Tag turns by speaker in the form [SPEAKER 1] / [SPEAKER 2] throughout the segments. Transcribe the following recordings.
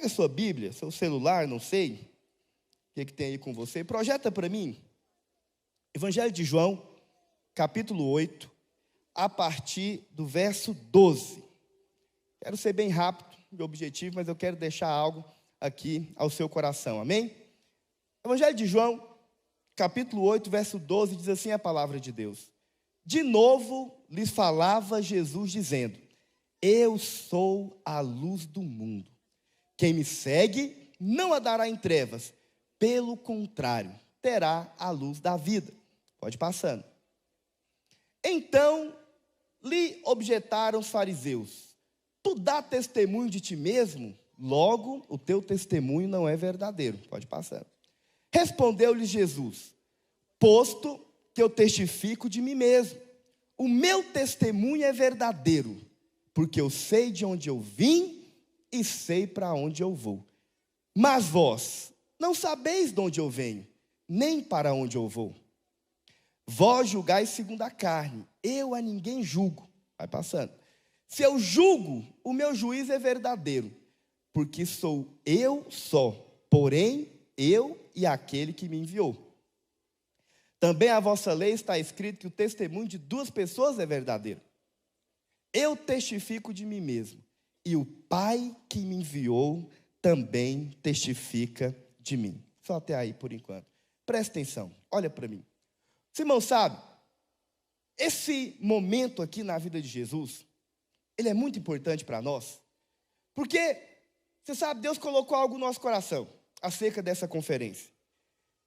[SPEAKER 1] Pega sua Bíblia, seu celular, não sei o que tem aí com você. Projeta para mim, Evangelho de João, capítulo 8, a partir do verso 12. Quero ser bem rápido e objetivo, mas eu quero deixar algo aqui ao seu coração, amém? Evangelho de João, capítulo 8, verso 12, diz assim a palavra de Deus. De novo lhes falava Jesus dizendo: eu sou a luz do mundo. Quem me segue não andará em trevas, pelo contrário, terá a luz da vida. Pode ir passando. Então lhe objetaram os fariseus: tu dá testemunho de ti mesmo, logo o teu testemunho não é verdadeiro. Pode ir passando. Respondeu-lhe Jesus: posto que eu testifico de mim mesmo, o meu testemunho é verdadeiro, porque eu sei de onde eu vim e sei para onde eu vou. Mas vós não sabeis de onde eu venho, nem para onde eu vou. Vós julgais segundo a carne, eu a ninguém julgo. Vai passando. Se eu julgo, o meu juízo é verdadeiro, porque sou eu só, porém eu e aquele que me enviou. Também a vossa lei está escrito que o testemunho de duas pessoas é verdadeiro. Eu testifico de mim mesmo, e o Pai que me enviou também testifica de mim. Só até aí por enquanto. Presta atenção, olha para mim. Você irmão sabe, esse momento aqui na vida de Jesus, ele é muito importante para nós, porque, você sabe, Deus colocou algo no nosso coração acerca dessa conferência,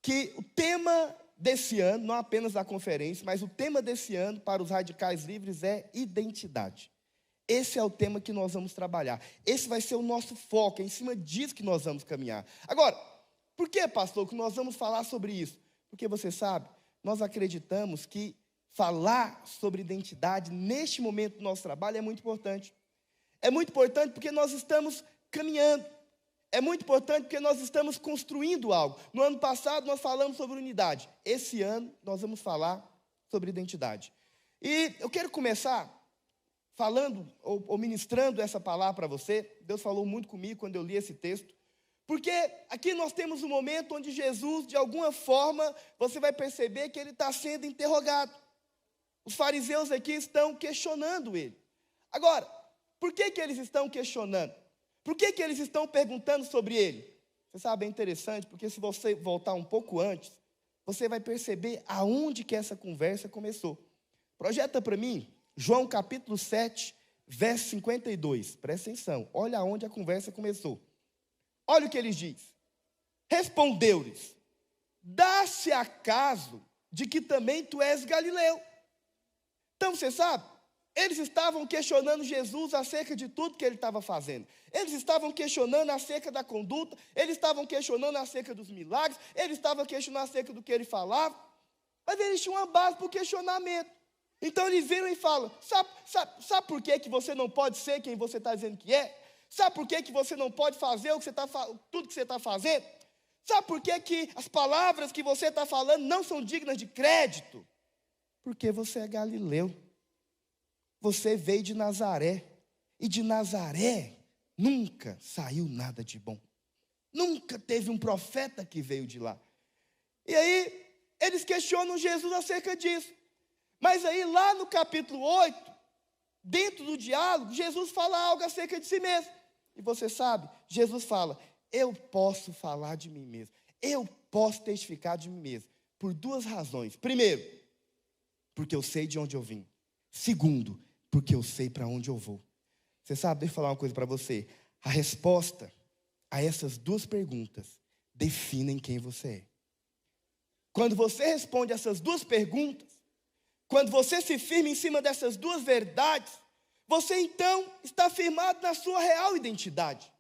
[SPEAKER 1] que o tema desse ano, não apenas da conferência, mas o tema desse ano para os radicais livres é identidade. Esse é o tema que nós vamos trabalhar. Esse vai ser o nosso foco, é em cima disso que nós vamos caminhar. Agora, por que, pastor, que nós vamos falar sobre isso? Porque você sabe, nós acreditamos que falar sobre identidade neste momento do nosso trabalho é muito importante. É muito importante porque nós estamos caminhando. É muito importante porque nós estamos construindo algo. No ano passado nós falamos sobre unidade. Esse ano nós vamos falar sobre identidade. E eu quero começar falando ou ministrando essa palavra para você. Deus falou muito comigo quando eu li esse texto. Porque aqui nós temos um momento onde Jesus, de alguma forma, você vai perceber que ele está sendo interrogado. Os fariseus aqui estão questionando ele. Agora, por que eles estão questionando? Por que eles estão perguntando sobre ele? Você sabe, é interessante, porque se você voltar um pouco antes, você vai perceber aonde que essa conversa começou. Projeta para mim, João capítulo 7, verso 52. Presta atenção, olha aonde a conversa começou. Olha o que ele diz. Respondeu-lhes: dá-se acaso de que também tu és Galileu? Então você sabe, eles estavam questionando Jesus acerca de tudo que ele estava fazendo. Eles estavam questionando acerca da conduta, eles estavam questionando acerca dos milagres, eles estavam questionando acerca do que ele falava, mas eles tinham uma base para o questionamento. Então eles viram e falam: sabe por que você não pode ser quem você está dizendo que é? Sabe por que você não pode fazer tudo que você está fazendo? Sabe por que as palavras que você está falando não são dignas de crédito? Porque você é Galileu. Você veio de Nazaré. E de Nazaré nunca saiu nada de bom. Nunca teve um profeta que veio de lá. E aí, eles questionam Jesus acerca disso. Mas aí, lá no capítulo 8, dentro do diálogo, Jesus fala algo acerca de si mesmo. E você sabe, Jesus fala: eu posso falar de mim mesmo. Eu posso testificar de mim mesmo. Por duas razões. Primeiro, porque eu sei de onde eu vim. Segundo, porque eu sei para onde eu vou. Você sabe, deixa eu falar uma coisa para você. A resposta a essas duas perguntas definem quem você é. Quando você responde essas duas perguntas, quando você se firma em cima dessas duas verdades, você então está firmado na sua real identidade.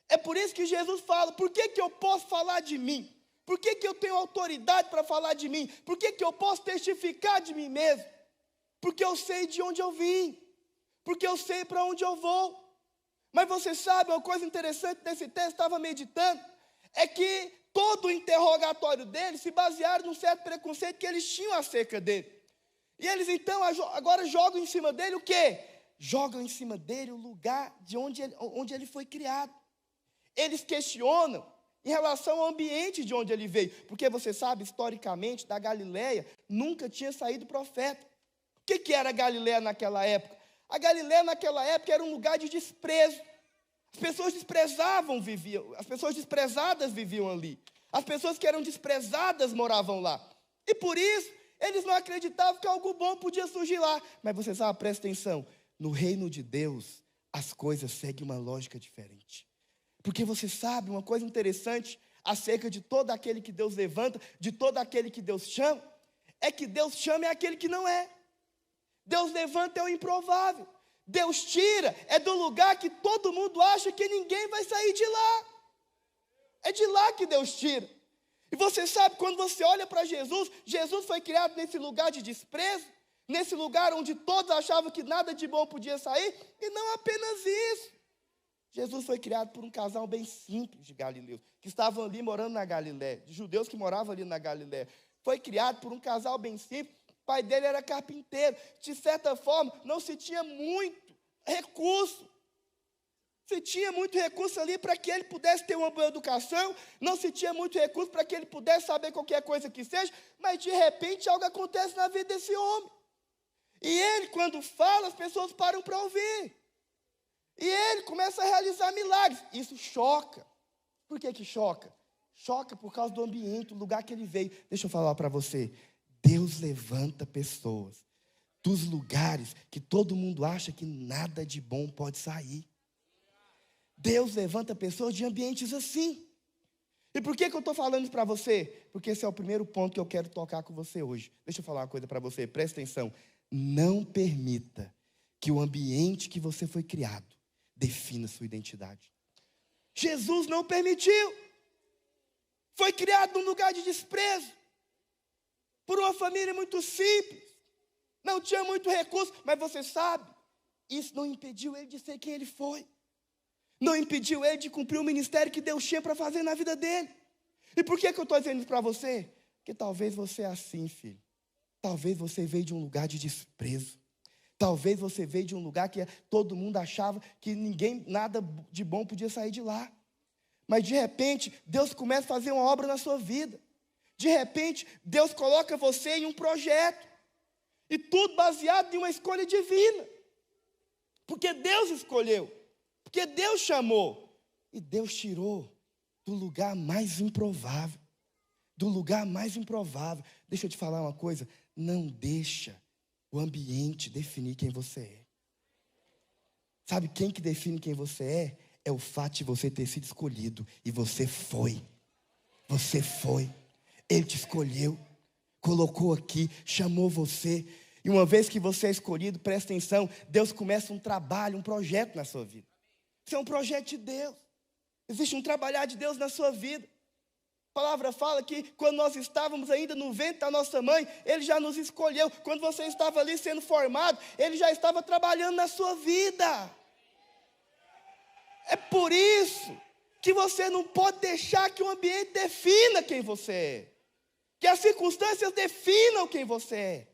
[SPEAKER 1] É por isso que Jesus fala: por que eu posso falar de mim? Por que eu tenho autoridade para falar de mim? Por que eu posso testificar de mim mesmo? Porque eu sei de onde eu vim. Porque eu sei para onde eu vou. Mas você sabe, uma coisa interessante desse texto, estava meditando, é que todo o interrogatório dele se basearam num certo preconceito que eles tinham acerca dele. E eles então agora jogam em cima dele o quê? Jogam em cima dele o lugar de onde ele foi criado. Eles questionam em relação ao ambiente de onde ele veio. Porque você sabe, historicamente, da Galileia, nunca tinha saído profeta. O que era a Galileia naquela época? A Galileia naquela época era um lugar de desprezo. As pessoas as pessoas desprezadas viviam ali. As pessoas que eram desprezadas moravam lá. E por isso, eles não acreditavam que algo bom podia surgir lá. Mas você sabe, presta atenção, no reino de Deus, as coisas seguem uma lógica diferente. Porque você sabe uma coisa interessante acerca de todo aquele que Deus levanta, de todo aquele que Deus chama, é que Deus chama é aquele que não é. Deus levanta é o improvável. Deus tira é do lugar que todo mundo acha que ninguém vai sair de lá. É de lá que Deus tira. E você sabe, quando você olha para Jesus, Jesus foi criado nesse lugar de desprezo, nesse lugar onde todos achavam que nada de bom podia sair, e não apenas isso. Jesus foi criado por um casal bem simples de galileus, que estavam ali morando na Galiléia, de judeus que moravam ali na Galiléia. Foi criado por um casal bem simples, o pai dele era carpinteiro. De certa forma, não se tinha muito recurso. Se tinha muito recurso ali para que ele pudesse ter uma boa educação, não se tinha muito recurso para que ele pudesse saber qualquer coisa que seja, mas de repente algo acontece na vida desse homem. E ele, quando fala, as pessoas param para ouvir. E ele começa a realizar milagres. Isso choca. Por que choca? Choca por causa do ambiente, do lugar que ele veio. Deixa eu falar para você. Deus levanta pessoas dos lugares que todo mundo acha que nada de bom pode sair. Deus levanta pessoas de ambientes assim. E por que eu estou falando isso para você? Porque esse é o primeiro ponto que eu quero tocar com você hoje. Deixa eu falar uma coisa para você, presta atenção. Não permita que o ambiente que você foi criado defina sua identidade. Jesus não permitiu. Foi criado num lugar de desprezo, por uma família muito simples, não tinha muito recurso, mas você sabe, isso não impediu ele de ser quem ele foi. Não impediu ele de cumprir o ministério que Deus tinha para fazer na vida dele. E por que eu estou dizendo isso para você? Porque talvez você é assim, filho. Talvez você veio de um lugar de desprezo. Talvez você veio de um lugar que todo mundo achava que nada de bom podia sair de lá. Mas de repente, Deus começa a fazer uma obra na sua vida. De repente, Deus coloca você em um projeto. E tudo baseado em uma escolha divina. Porque Deus escolheu. Porque Deus chamou. E Deus tirou do lugar mais improvável. Do lugar mais improvável. Deixa eu te falar uma coisa. Não deixa o ambiente definir quem você é. Sabe quem que define quem você é? É o fato de você ter sido escolhido. E você foi. Você foi. Ele te escolheu. Colocou aqui. Chamou você. E uma vez que você é escolhido, presta atenção. Deus começa um trabalho, um projeto na sua vida. Isso é um projeto de Deus. Existe um trabalhar de Deus na sua vida. A palavra fala que quando nós estávamos ainda no ventre da nossa mãe, Ele já nos escolheu. Quando você estava ali sendo formado, Ele já estava trabalhando na sua vida. É por isso que você não pode deixar que o ambiente defina quem você é. Que as circunstâncias definam quem você é.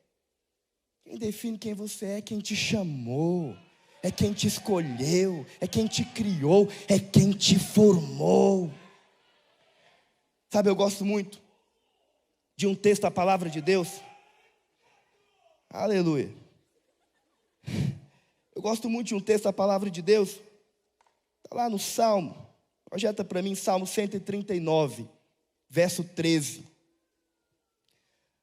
[SPEAKER 1] Quem define quem você é quem te chamou. É quem te escolheu. É quem te criou. É quem te formou. Sabe, eu gosto muito de um texto da palavra de Deus. Aleluia. Eu gosto muito de um texto da palavra de Deus. Está lá no Salmo. Projeta para mim Salmo 139, verso 13.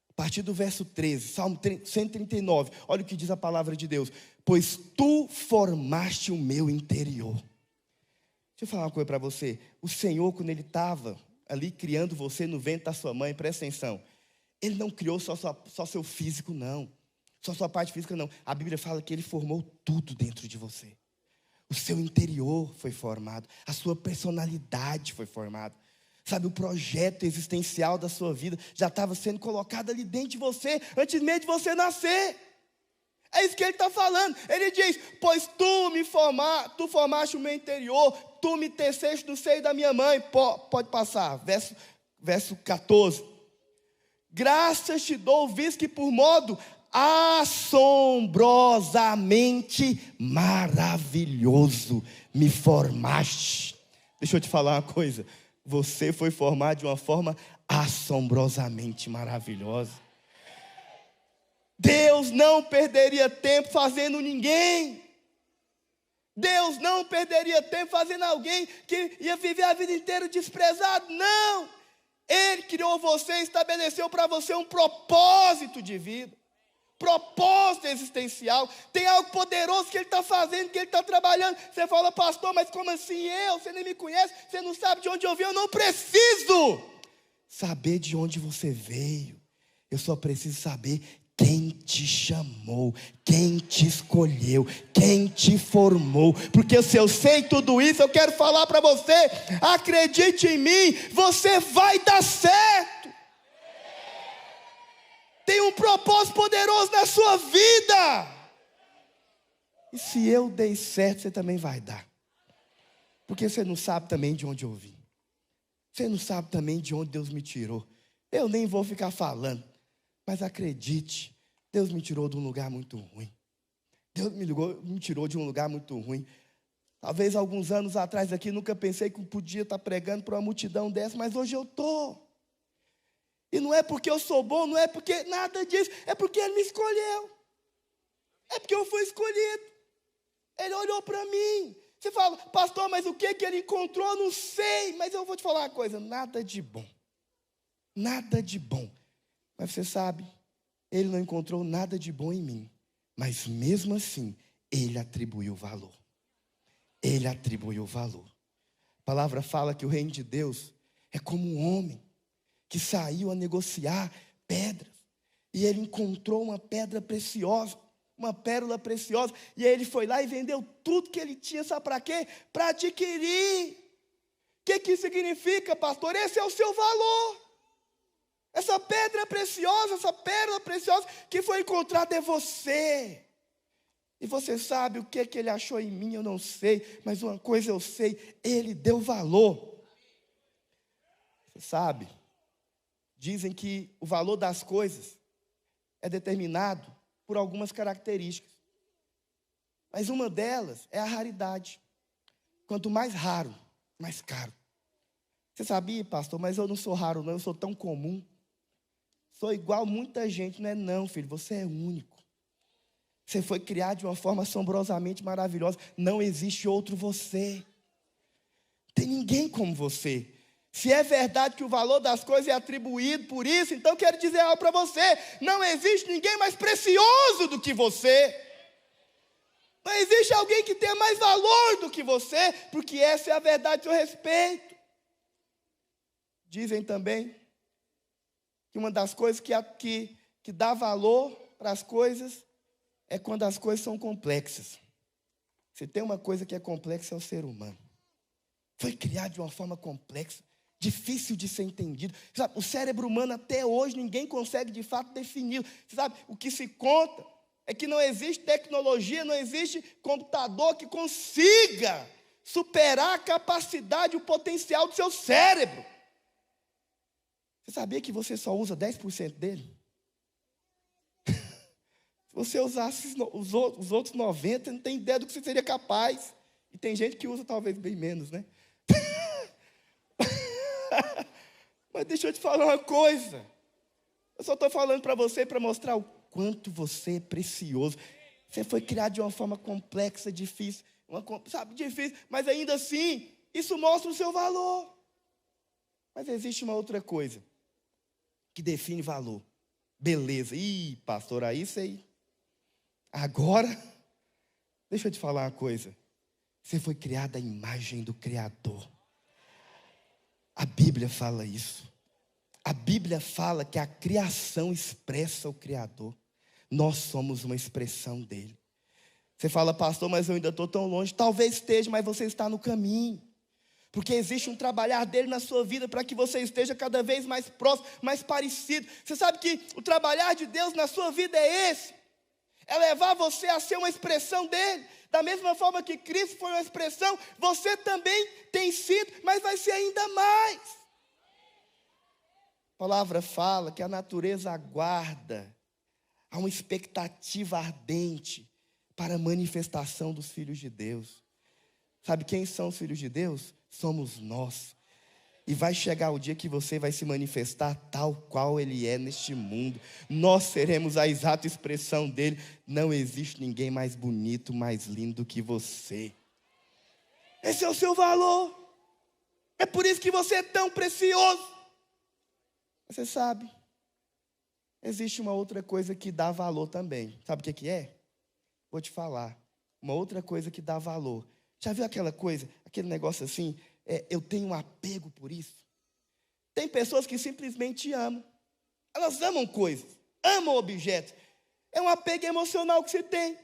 [SPEAKER 1] A partir do verso 13, Salmo 139. Olha o que diz a palavra de Deus. Pois tu formaste o meu interior. Deixa eu falar uma coisa para você. O Senhor, quando Ele estava ali criando você no ventre da sua mãe, presta atenção, Ele não criou só seu físico, não. Só sua parte física, não. A Bíblia fala que Ele formou tudo dentro de você. O seu interior foi formado. A sua personalidade foi formada. Sabe, o projeto existencial da sua vida já estava sendo colocado ali dentro de você, antes mesmo de você nascer. É isso que ele está falando. Ele diz, pois tu formaste o meu interior, tu me teceste no seio da minha mãe. Pode passar, verso 14. Graças te dou, visto que por modo assombrosamente maravilhoso me formaste. Deixa eu te falar uma coisa. Você foi formado de uma forma assombrosamente maravilhosa. Deus não perderia tempo fazendo ninguém. Deus não perderia tempo fazendo alguém que ia viver a vida inteira desprezado. Não! Ele criou você, estabeleceu para você um propósito de vida. Propósito existencial. Tem algo poderoso que Ele está fazendo, que Ele está trabalhando. Você fala, pastor, mas como assim eu? Você nem me conhece, você não sabe de onde eu vim. Eu não preciso saber de onde você veio. Eu só preciso saber quem te chamou, quem te escolheu, quem te formou. Porque se eu sei tudo isso, eu quero falar para você, acredite em mim, você vai dar certo. Tem um propósito poderoso na sua vida. E se eu dei certo, você também vai dar. Porque você não sabe também de onde eu vim. Você não sabe também de onde Deus me tirou. Eu nem vou ficar falando. Mas acredite, Deus me tirou de um lugar muito ruim. Deus me tirou de um lugar muito ruim. Talvez alguns anos atrás aqui, nunca pensei que eu podia estar pregando para uma multidão dessa, mas hoje eu estou. E não é porque eu sou bom, não é porque nada disso, é porque Ele me escolheu. É porque eu fui escolhido. Ele olhou para mim. Você fala, pastor, mas o que Ele encontrou? Não sei, mas eu vou te falar uma coisa, nada de bom. Nada de bom. Mas você sabe, Ele não encontrou nada de bom em mim. Mas mesmo assim, Ele atribuiu valor. Ele atribuiu valor. A palavra fala que o reino de Deus é como um homem que saiu a negociar pedras. E ele encontrou uma pedra preciosa, uma pérola preciosa. E aí ele foi lá e vendeu tudo que ele tinha, sabe para quê? Para adquirir. O que isso significa, pastor? Esse é o seu valor. Essa pedra preciosa, essa pérola preciosa que foi encontrada é você. E você sabe o que ele achou em mim, eu não sei. Mas uma coisa eu sei, ele deu valor. Você sabe? Dizem que o valor das coisas é determinado por algumas características. Mas uma delas é a raridade. Quanto mais raro, mais caro. Você sabia, pastor, mas eu não sou raro não, eu sou tão comum. Sou igual muita gente. Não é não, filho, você é único. Você foi criado de uma forma assombrosamente maravilhosa. Não existe outro você. Tem ninguém como você. Se é verdade que o valor das coisas é atribuído por isso, então quero dizer algo para você. Não existe ninguém mais precioso do que você. Não existe alguém que tenha mais valor do que você, porque essa é a verdade a seu respeito. Dizem também que uma das coisas que dá valor para as coisas é quando as coisas são complexas. Se tem uma coisa que é complexa, é o ser humano. Foi criado de uma forma complexa. Difícil de ser entendido. Sabe, o cérebro humano até hoje ninguém consegue de fato definir. Sabe, o que se conta é que não existe tecnologia, não existe computador que consiga superar a capacidade, o potencial do seu cérebro. Você sabia que você só usa 10% dele? Se você usasse os outros 90%, não tem ideia do que você seria capaz. E tem gente que usa talvez bem menos, né? Mas deixa eu te falar uma coisa. Eu só estou falando para você para mostrar o quanto você é precioso. Você foi criado de uma forma complexa, difícil, difícil, mas ainda assim, isso mostra o seu valor. Mas existe uma outra coisa que define valor. Beleza. Ih, pastor, aí sei. Agora, deixa eu te falar uma coisa. Você foi criado à imagem do Criador. A Bíblia fala isso. A Bíblia fala que a criação expressa o Criador. Nós somos uma expressão dele. Você fala, pastor, mas eu ainda estou tão longe. Talvez esteja, mas você está no caminho. Porque existe um trabalhar dele na sua vida para que você esteja cada vez mais próximo, mais parecido. Você sabe que o trabalhar de Deus na sua vida é esse. É levar você a ser uma expressão dele. Da mesma forma que Cristo foi uma expressão, você também tem sido, mas vai ser ainda mais. A palavra fala que a natureza aguarda, há uma expectativa ardente para a manifestação dos filhos de Deus. Sabe quem são os filhos de Deus? somos nós. E vai chegar o dia que você vai se manifestar tal qual Ele é neste mundo. Nós seremos a exata expressão dEle. Não existe ninguém mais bonito, mais lindo que você. Esse é o seu valor. É por isso que você é tão precioso. Você sabe, existe uma outra coisa que dá valor também. Sabe o que é? Vou te falar. Uma outra coisa que dá valor. Já viu aquela coisa, aquele negócio assim? Eu tenho um apego por isso. Tem pessoas que simplesmente amam. Elas amam coisas, amam objetos. É um apego emocional que você tem.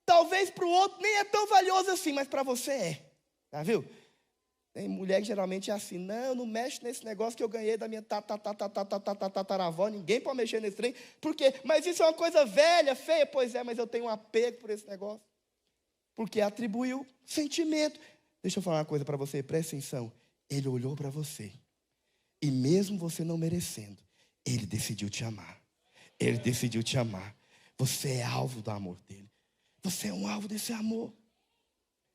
[SPEAKER 1] Talvez para o outro nem é tão valioso assim, mas para você é. Já viu? Tem mulher que geralmente é assim, não mexe nesse negócio que eu ganhei da minha tataravó, ninguém pode mexer nesse trem. Por quê? Mas isso é uma coisa velha, feia. Pois é, mas eu tenho um apego por esse negócio. Porque atribuiu sentimento. Deixa eu falar uma coisa para você, presta atenção. Ele olhou para você. E mesmo você não merecendo, Ele decidiu te amar. Ele decidiu te amar. Você é alvo do amor dEle. Você é um alvo desse amor.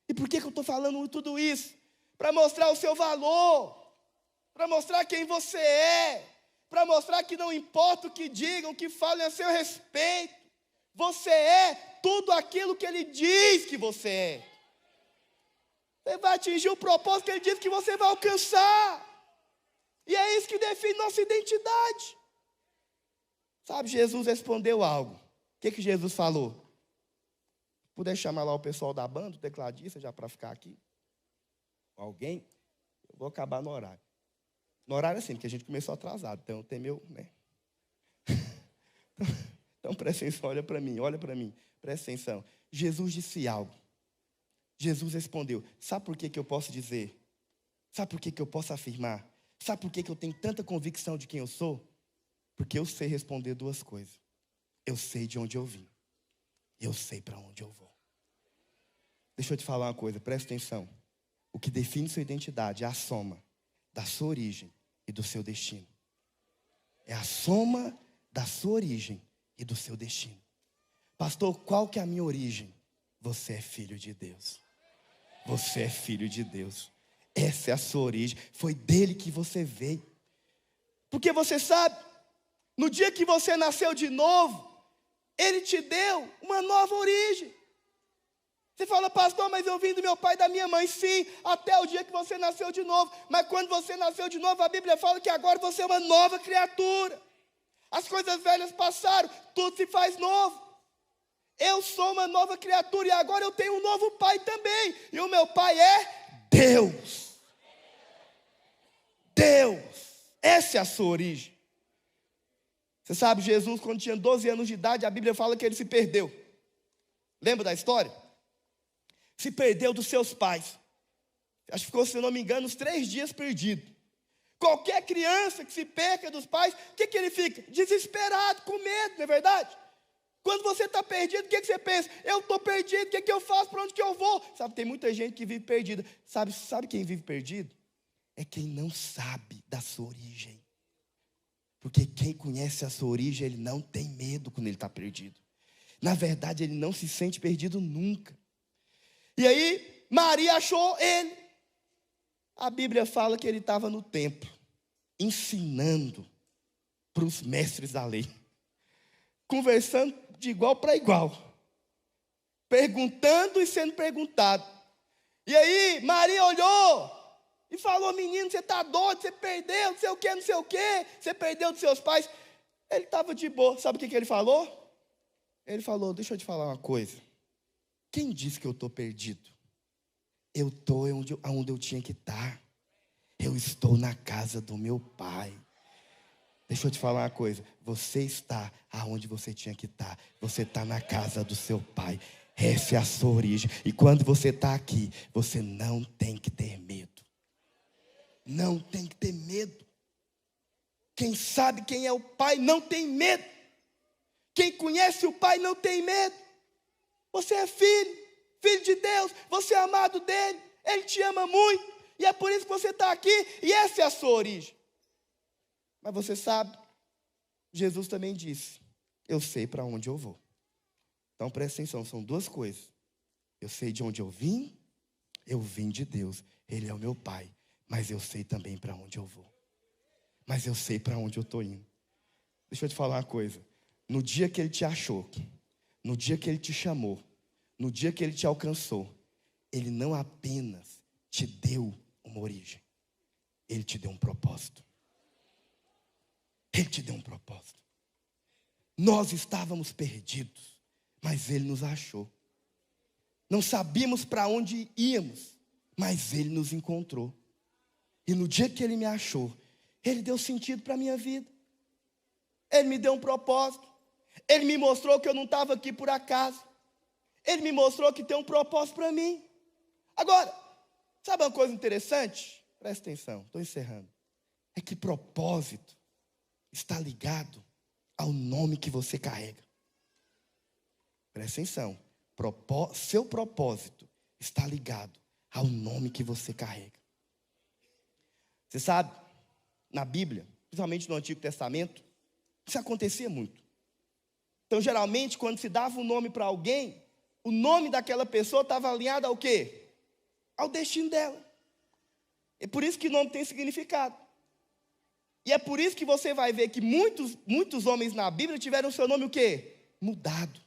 [SPEAKER 1] E por que eu estou falando tudo isso? Para mostrar o seu valor. Para mostrar quem você é. Para mostrar que não importa o que digam, o que falem a seu respeito. Você é tudo aquilo que Ele diz que você é. Você vai atingir o propósito que Ele diz que você vai alcançar. E é isso que define nossa identidade. Sabe, Jesus respondeu algo. O que Jesus falou? Puder chamar lá o pessoal da banda, o tecladista, já para ficar aqui. Alguém? Eu vou acabar no horário. No horário assim, porque a gente começou atrasado. Então tem meu, né? Então presta atenção, olha para mim, presta atenção. Jesus disse algo. Jesus respondeu, sabe por que eu posso dizer? Sabe por que eu posso afirmar? Sabe por que eu tenho tanta convicção de quem eu sou? Porque eu sei responder duas coisas. Eu sei de onde eu vim. Eu sei para onde eu vou. Deixa eu te falar uma coisa, presta atenção. O que define sua identidade é a soma da sua origem e do seu destino. É a soma da sua origem e do seu destino. Pastor, qual que é a minha origem? Você é filho de Deus. Você é filho de Deus. Essa é a sua origem. Foi dele que você veio. Porque você sabe, no dia que você nasceu de novo, Ele te deu uma nova origem. Você fala, pastor, mas eu vim do meu pai e da minha mãe. Sim, até o dia que você nasceu de novo. Mas quando você nasceu de novo, a Bíblia fala que agora você é uma nova criatura. As coisas velhas passaram, tudo se faz novo. Eu sou uma nova criatura e agora eu tenho um novo pai também. E o meu pai é Deus. Deus. Essa é a sua origem. Você sabe, Jesus, quando tinha 12 anos de idade, a Bíblia fala que ele se perdeu. Lembra da história? Se perdeu dos seus pais. Acho que ficou, se não me engano, uns 3 dias perdido. Qualquer criança que se perca dos pais, o que ele fica? Desesperado, com medo, não é verdade? Quando você está perdido, o que você pensa? Eu estou perdido, o que eu faço? Para onde que eu vou? Sabe, tem muita gente que vive perdida. Sabe quem vive perdido? É quem não sabe da sua origem. Porque quem conhece a sua origem, ele não tem medo quando ele está perdido. Na verdade, ele não se sente perdido nunca. E aí, Maria achou ele. A Bíblia fala que ele estava no templo, ensinando para os mestres da lei. Conversando de igual para igual. Perguntando e sendo perguntado. E aí, Maria olhou e falou, menino, você está doido, você perdeu, não sei o quê, você perdeu dos seus pais. Ele estava de boa, sabe o que ele falou? Ele falou, deixa eu te falar uma coisa. Quem disse que eu estou perdido? Eu estou onde eu tinha que estar. Eu estou na casa do meu pai. Deixa eu te falar uma coisa. Você está aonde você tinha que estar. Você está na casa do seu pai. Essa é a sua origem. E quando você está aqui, você não tem que ter medo. Não tem que ter medo. Quem sabe quem é o pai não tem medo. Quem conhece o pai não tem medo. Você é filho de Deus. Você é amado dele. Ele te ama muito. E é por isso que você está aqui. E essa é a sua origem. Mas você sabe, Jesus também disse, eu sei para onde eu vou. Então presta atenção, são duas coisas. Eu sei de onde eu vim de Deus. Ele é o meu pai, mas eu sei também para onde eu vou. Mas eu sei para onde eu estou indo. Deixa eu te falar uma coisa. No dia que ele te achou, no dia que ele te chamou, no dia que ele te alcançou, ele não apenas te deu uma origem, ele te deu um propósito. Ele te deu um propósito. Nós estávamos perdidos, mas ele nos achou. Não sabíamos para onde íamos, mas ele nos encontrou. E no dia que ele me achou, ele deu sentido para a minha vida. Ele me deu um propósito. Ele me mostrou que eu não estava aqui por acaso. Ele me mostrou que tem um propósito para mim. Agora, sabe uma coisa interessante? Presta atenção, estou encerrando. É que propósito está ligado ao nome que você carrega. Presta atenção. Seu propósito está ligado ao nome que você carrega. Você sabe, na Bíblia, principalmente no Antigo Testamento, isso acontecia muito. Então, geralmente, quando se dava um nome para alguém, o nome daquela pessoa estava alinhado ao quê? Ao destino dela. É por isso que o nome tem significado. E é por isso que você vai ver que muitos homens na Bíblia tiveram o seu nome o quê? Mudado.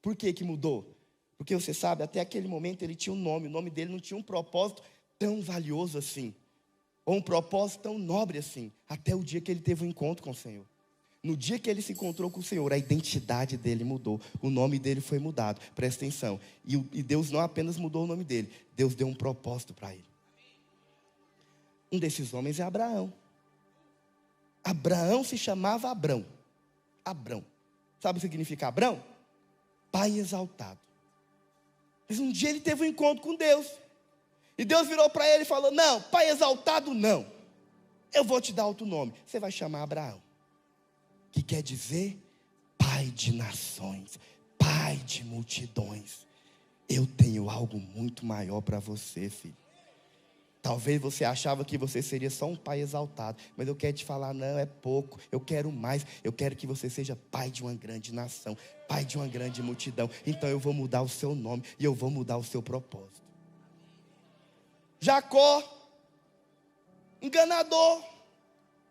[SPEAKER 1] Por que que mudou? Porque você sabe, até aquele momento ele tinha um nome. O nome dele não tinha um propósito tão valioso assim. Ou um propósito tão nobre assim. Até o dia que ele teve um encontro com o Senhor. No dia que ele se encontrou com o Senhor, a identidade dele mudou. O nome dele foi mudado. Presta atenção. E Deus não apenas mudou o nome dele. Deus deu um propósito para ele. Um desses homens é Abraão. Abraão se chamava Abrão. Abrão. Sabe o que significa Abrão? Pai exaltado. Mas um dia ele teve um encontro com Deus. E Deus virou para ele e falou: não, pai exaltado não. Eu vou te dar outro nome. Você vai chamar Abraão. Que quer dizer pai de nações, pai de multidões. Eu tenho algo muito maior para você, filho. Talvez você achava que você seria só um pai exaltado, mas eu quero te falar, não, é pouco, eu quero mais. Eu quero que você seja pai de uma grande nação, pai de uma grande multidão. Então eu vou mudar o seu nome e eu vou mudar o seu propósito. Jacó, enganador,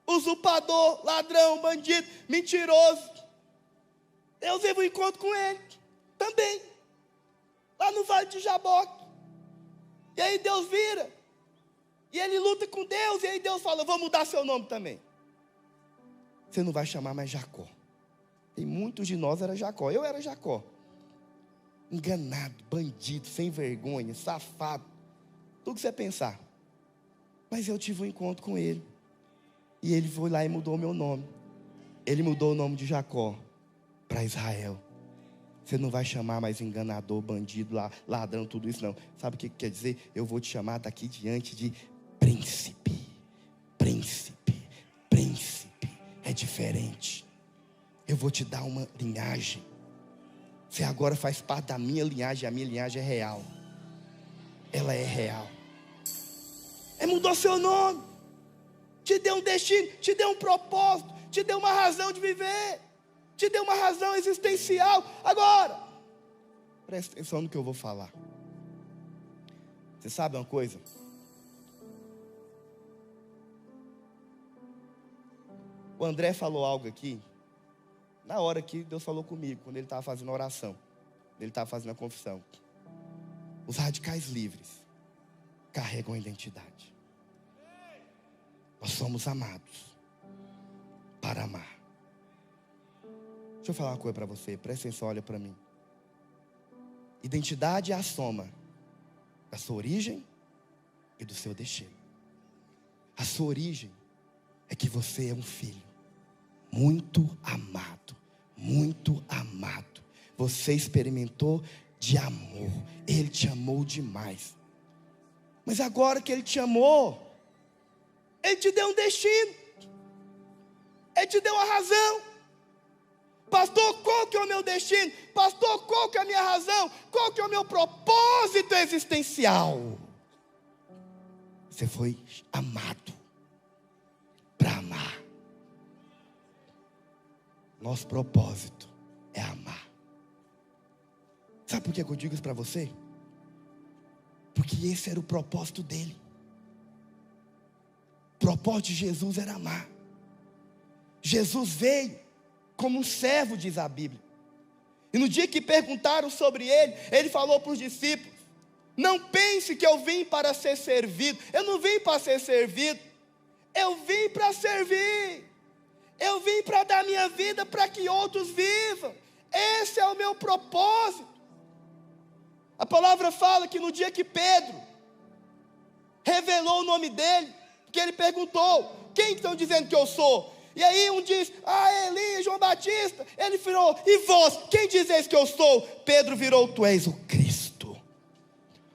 [SPEAKER 1] usurpador, ladrão, bandido, mentiroso. Deus teve um encontro com ele também, lá no Vale de Jaboque. E aí Deus vira, e ele luta com Deus, e aí Deus fala: vou mudar seu nome também. Você não vai chamar mais Jacó. E muitos de nós era Jacó, eu era Jacó. Enganado, bandido, sem vergonha, safado, tudo que você pensar. Mas eu tive um encontro com ele. E ele foi lá e mudou o meu nome. Ele mudou o nome de Jacó para Israel. Você não vai chamar mais enganador, bandido, ladrão, tudo isso não. Sabe o que quer dizer? Eu vou te chamar daqui diante de príncipe. Príncipe. Príncipe. É diferente. Eu vou te dar uma linhagem. Você agora faz parte da minha linhagem. A minha linhagem é real. Ela é real. Ele mudou seu nome. Te deu um destino, te deu um propósito, te deu uma razão de viver, te deu uma razão existencial. Agora, presta atenção no que eu vou falar. Você sabe uma coisa? O André falou algo aqui, na hora que Deus falou comigo, quando ele estava fazendo a oração, ele estava fazendo a confissão. Os radicais livres carregam a identidade. Nós somos amados para amar. Deixa eu falar uma coisa para você, presta atenção, olha para mim. Identidade é a soma da sua origem e do seu destino. A sua origem é que você é um filho muito amado, muito amado. Você experimentou de amor, Ele te amou demais. Mas agora que Ele te amou, Ele te deu um destino. Ele te deu uma razão. Pastor, qual que é o meu destino? Pastor, qual que é a minha razão? Qual que é o meu propósito existencial? Você foi amado para amar. Nosso propósito é amar. Sabe por que eu digo isso para você? Porque Porque esse era o propósito dele. O propósito de Jesus era amar. Jesus veio como um servo, diz a Bíblia. E no dia que perguntaram sobre ele, ele falou para os discípulos: não pense que eu vim para ser servido. Eu não vim para ser servido. Eu vim para servir. Eu vim para dar minha vida para que outros vivam. Esse é o meu propósito. A palavra fala que no dia que Pedro revelou o nome dele, porque ele perguntou: quem estão dizendo que eu sou? E aí um diz: Elias, João Batista. Ele virou: e vós, quem dizeis que eu sou? Pedro virou: tu és o Cristo,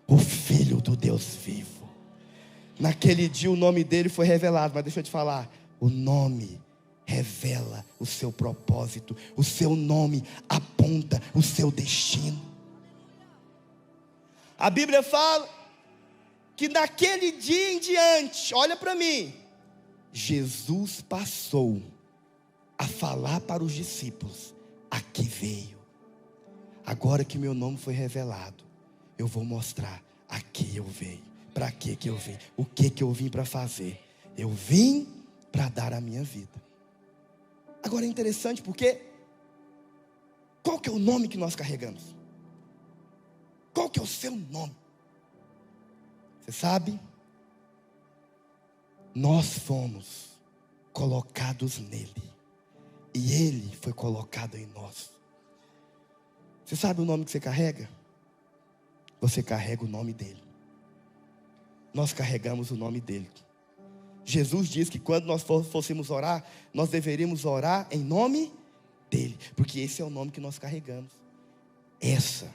[SPEAKER 1] o Filho do Deus vivo. Naquele dia o nome dele foi revelado. Mas deixa eu te falar, o nome revela o seu propósito. O seu nome aponta o seu destino. A Bíblia fala que naquele dia em diante, olha para mim, Jesus passou a falar para os discípulos: aqui veio. Agora que meu nome foi revelado, eu vou mostrar aqui eu veio. Para que eu vim? O que eu vim para fazer? Eu vim para dar a minha vida. Agora é interessante porque qual que é o nome que nós carregamos? Qual que é o seu nome? Você sabe? Nós fomos colocados nele, e ele foi colocado em nós. Você sabe o nome que você carrega? Você carrega o nome dele. Nós carregamos o nome dele. Jesus diz que quando nós fôssemos orar, nós deveríamos orar em nome dele, porque esse é o nome que nós carregamos. Essa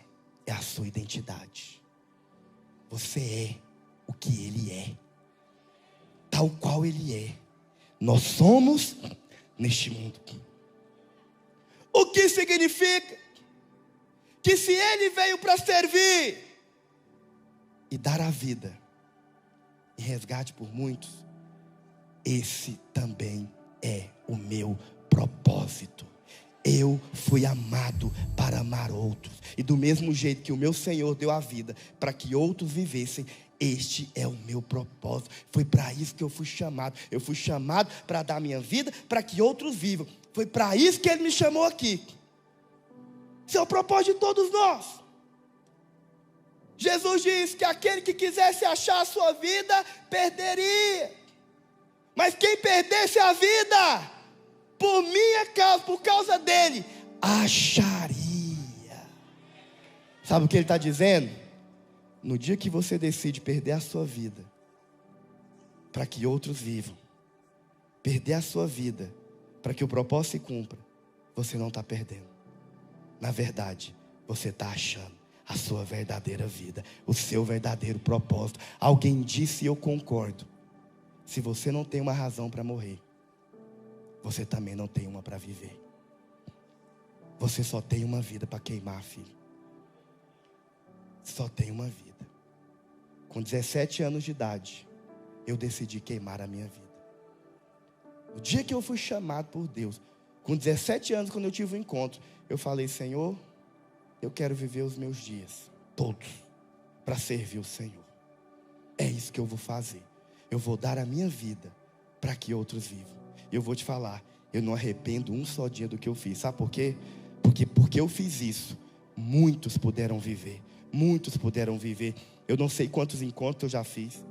[SPEAKER 1] é a sua identidade. Você é o que ele é, tal qual ele é. Nós somos neste mundo. O que significa que se ele veio para servir e dar a vida em resgate por muitos, esse também é o meu propósito. Eu fui amado para amar outros. E do mesmo jeito que o meu Senhor deu a vida para que outros vivessem, este é o meu propósito. Foi para isso que eu fui chamado. Eu fui chamado para dar minha vida para que outros vivam. Foi para isso que ele me chamou aqui. Esse é o propósito de todos nós. Jesus disse que aquele que quisesse achar a sua vida, perderia. Mas quem perdesse a vida, por minha causa, por causa dele, acharia. Sabe o que ele está dizendo? No dia que você decide perder a sua vida para que outros vivam, perder a sua vida para que o propósito se cumpra, você não está perdendo. Na verdade, você está achando a sua verdadeira vida, o seu verdadeiro propósito. Alguém disse e eu concordo: se você não tem uma razão para morrer, você também não tem uma para viver. Você só tem uma vida para queimar, filho. Só tem uma vida. Com 17 anos de idade, eu decidi queimar a minha vida. O dia que eu fui chamado por Deus, com 17 anos, quando eu tive um encontro, eu falei: Senhor, eu quero viver os meus dias todos para servir o Senhor. É isso que eu vou fazer. Eu vou dar a minha vida para que outros vivam. E eu vou te falar, eu não arrependo um só dia do que eu fiz. Sabe por quê? Porque eu fiz isso, muitos puderam viver. Muitos puderam viver. Eu não sei quantos encontros eu já fiz.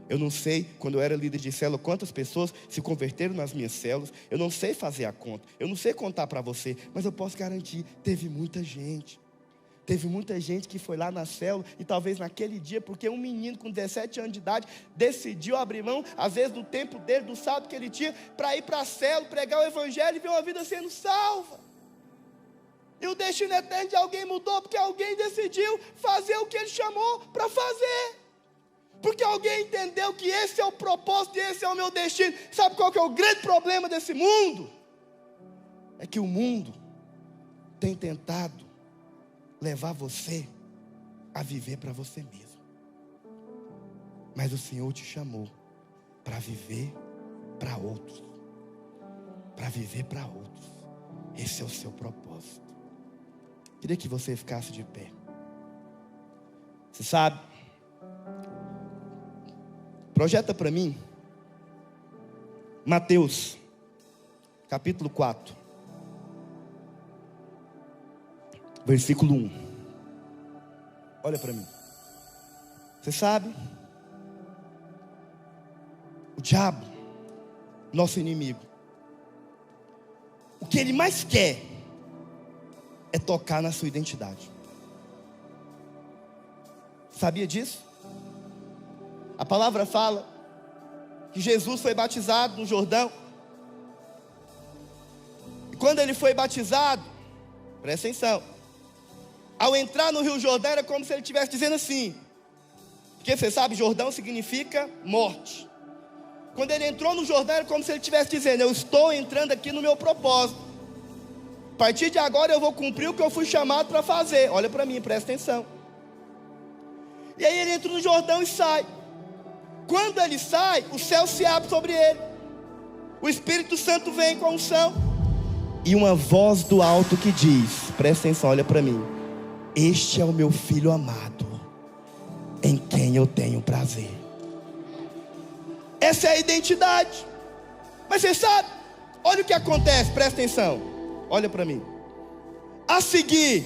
[SPEAKER 1] Eu não sei, quando eu era líder de célula, quantas pessoas se converteram nas minhas células. Eu não sei fazer a conta. Eu não sei contar para você. Mas eu posso garantir, teve muita gente. Teve muita gente que foi lá na célula e talvez naquele dia, porque um menino com 17 anos de idade decidiu abrir mão, às vezes do tempo dele, do sábado que ele tinha, para ir para a célula, pregar o evangelho e ver uma vida sendo salva. E o destino eterno de alguém mudou porque alguém decidiu fazer o que ele chamou para fazer. Porque alguém entendeu que esse é o propósito e esse é o meu destino. Sabe qual que é o grande problema desse mundo? É que o mundo tem tentado levar você a viver para você mesmo. Mas o Senhor te chamou para viver para outros. Para viver para outros. Esse é o seu propósito. Queria que você ficasse de pé. Você sabe, Projeta para mim Mateus, capítulo 4, versículo 1. Olha para mim. Você sabe, o diabo, nosso inimigo, o que ele mais quer é tocar na sua identidade. Sabia disso? A palavra fala que Jesus foi batizado no Jordão. E quando ele foi batizado, presta atenção, ao entrar no Rio Jordão era como se ele estivesse dizendo assim, porque você sabe, Jordão significa morte. Quando ele entrou no Jordão era como se ele estivesse dizendo, eu estou entrando aqui no meu propósito. A partir de agora eu vou cumprir o que eu fui chamado para fazer. Olha para mim, presta atenção. E aí ele entra no Jordão e sai. Quando ele sai, o céu se abre sobre ele. O Espírito Santo vem com a unção. E uma voz do alto que diz, presta atenção, olha para mim, este é o meu filho amado, em quem eu tenho prazer. Essa é a identidade. Mas você sabe, olha o que acontece, presta atenção, olha para mim. A seguir,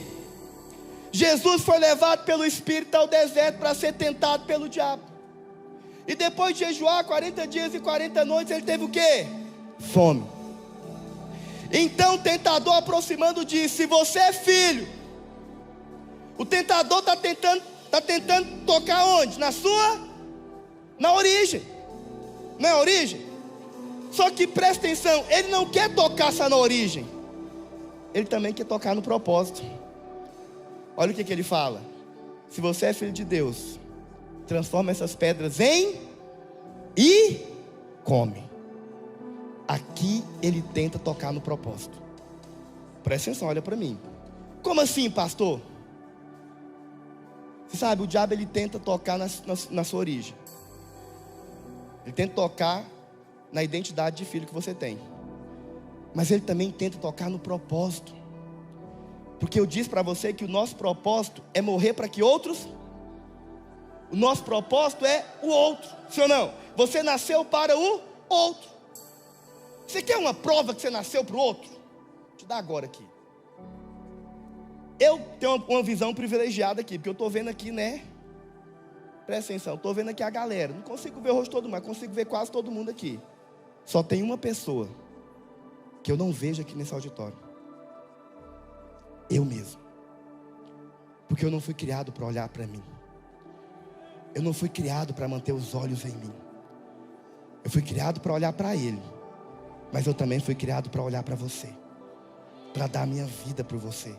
[SPEAKER 1] Jesus foi levado pelo Espírito ao deserto para ser tentado pelo diabo. E depois de jejuar 40 dias e 40 noites, ele teve o quê? Fome. Então o tentador, aproximando, disse, se você é filho, o tentador está tentando tocar onde? Na origem. Não é a origem? Só que presta atenção, ele não quer tocar só na origem, ele também quer tocar no propósito. Olha o que ele fala. Se você é filho de Deus, transforma essas pedras e come. Aqui ele tenta tocar no propósito. Presta atenção, olha para mim. Como assim, pastor? Você sabe, o diabo ele tenta tocar na sua origem. Ele tenta tocar na identidade de filho que você tem. Mas ele também tenta tocar no propósito. Porque eu disse para você que o nosso propósito é morrer para que outros... O nosso propósito é o outro, sim ou não? Você nasceu para o outro. Você quer uma prova que você nasceu para o outro? Vou te dar agora aqui. Eu tenho uma visão privilegiada aqui, porque eu estou vendo aqui, né? Presta atenção, estou vendo aqui a galera. Não consigo ver o rosto de todo mundo, mas consigo ver quase todo mundo aqui. Só tem uma pessoa que eu não vejo aqui nesse auditório. Eu mesmo. Porque eu não fui criado para olhar para mim. Eu não fui criado para manter os olhos em mim. Eu fui criado para olhar para Ele. Mas eu também fui criado para olhar para você. Para dar a minha vida por você.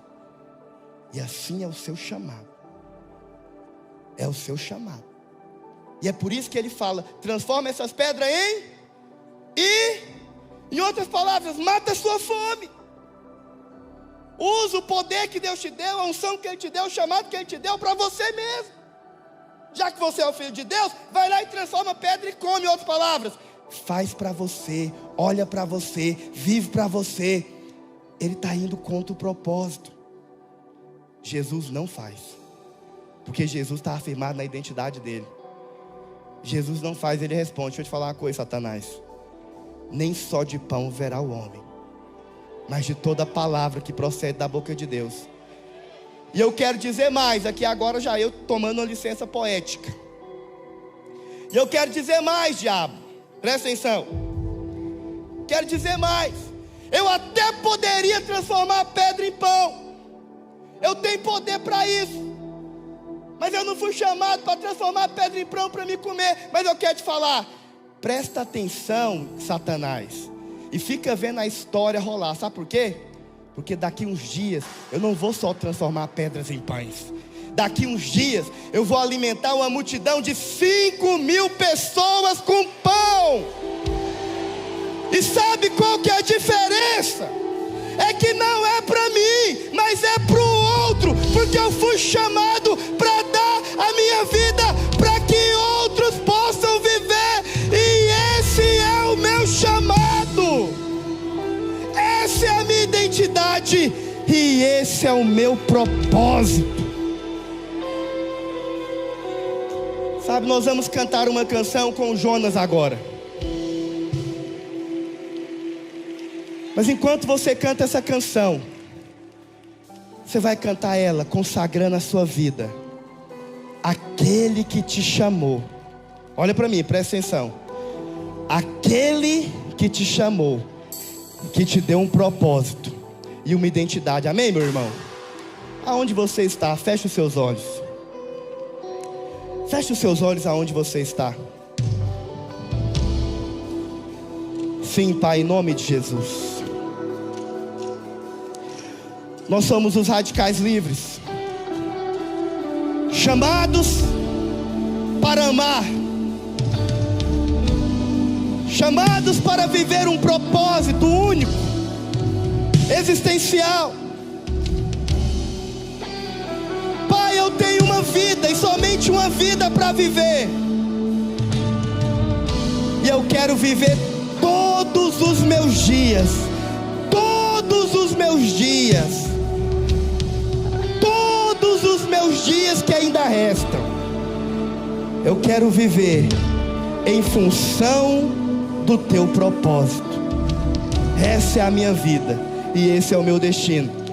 [SPEAKER 1] E assim é o seu chamado. É o seu chamado. E é por isso que ele fala, transforma essas pedras em outras palavras, mata a sua fome. Usa o poder que Deus te deu, a unção que Ele te deu, o chamado que Ele te deu para você mesmo. Já que você é o filho de Deus, vai lá e transforma a pedra e come. Em outras palavras, faz para você, olha para você, vive para você. Ele está indo contra o propósito. Jesus não faz, porque Jesus está afirmado na identidade dele. Jesus não faz, ele responde. Deixa eu te falar uma coisa, Satanás. Nem só de pão viverá o homem, mas de toda palavra que procede da boca de Deus. E eu quero dizer mais, aqui agora já eu tomando uma licença poética. E eu quero dizer mais, diabo. Presta atenção. Quero dizer mais. Eu até poderia transformar a pedra em pão. Eu tenho poder para isso. Mas eu não fui chamado para transformar a pedra em pão para me comer. Mas eu quero te falar. Presta atenção, Satanás. E fica vendo a história rolar. Sabe por quê? Porque daqui uns dias eu não vou só transformar pedras em pães. Daqui uns dias eu vou alimentar uma multidão de 5.000 pessoas com pão. E sabe qual que é a diferença? É que não é para mim, mas é para o outro. Porque eu fui chamado para dar a minha vida para que outros possam viver. E esse é o meu chamado. Essa é a minha identidade e esse é o meu propósito. Sabe, nós vamos cantar uma canção com o Jonas agora. Mas enquanto você canta essa canção, você vai cantar ela consagrando a sua vida àquele que te chamou. Olha para mim, presta atenção. Aquele que te chamou, que te deu um propósito e uma identidade. Amém, meu irmão? Aonde você está? Feche os seus olhos. Feche os seus olhos aonde você está. Sim, Pai, em nome de Jesus. Nós somos os radicais livres, chamados para amar, chamados para viver um propósito único, existencial. Pai, eu tenho uma vida e somente uma vida para viver, e eu quero viver todos os meus dias, todos os meus dias, todos os meus dias que ainda restam, eu quero viver em função do teu propósito. Essa é a minha vida e esse é o meu destino.